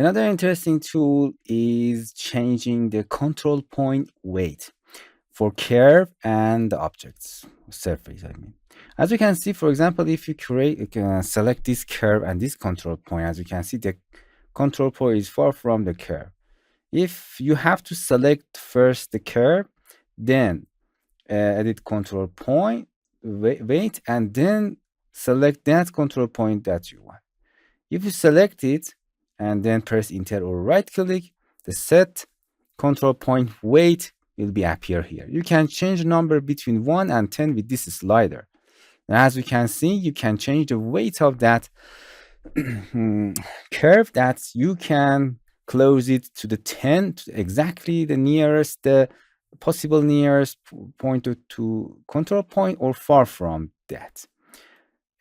Another interesting tool is changing the control point weight for curve and the objects surface. As you can see, for example, if you select this curve and this control point, as you can see, the control point is far from the curve. If you have to select first the curve, then edit control point weight, and then select that control point that you want. If you select it and then press enter or right click, the set control point weight will be appear here. You can change the number between 1 and 10 with this slider. And as you can see, you can change the weight of that curve, that you can close it to the 10, to exactly the nearest, the possible nearest point to control point, or far from that.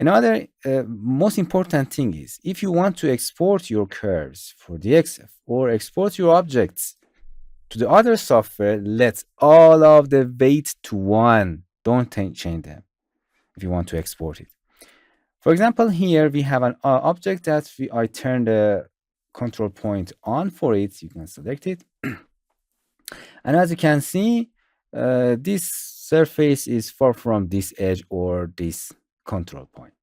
Another most important thing is, if you want to export your curves for the XF or export your objects to the other software, let all of the weight to 1. Don't change them if you want to export it. For example, here we have an object that I turn the control point on for it. You can select it. And as you can see, this surface is far from this edge or this control point.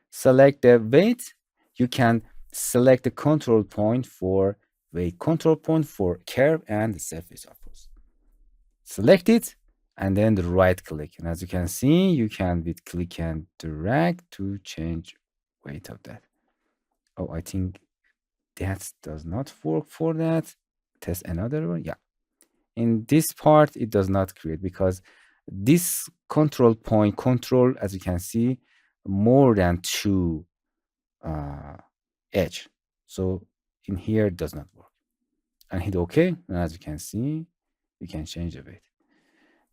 Select the weight. You can select the control point for weight, control point for curve and the surface, of course. Select it and then the right click. And as you can see, you can with click and drag to change weight of that. Oh, I think that does not work for that. Test another one. Yeah. In this part, it does not create because this control point control, as you can see, more than 2 edge. So in here, it does not work. And hit OK. And as you can see, you can change the weight.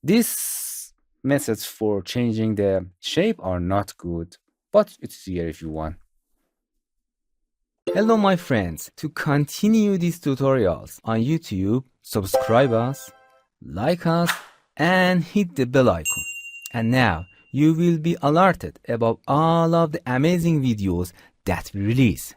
These methods for changing the shape are not good, but it's here if you want. Hello, my friends. To continue these tutorials on YouTube, subscribe us, like us, and hit the bell icon. And now you will be alerted about all of the amazing videos that we release.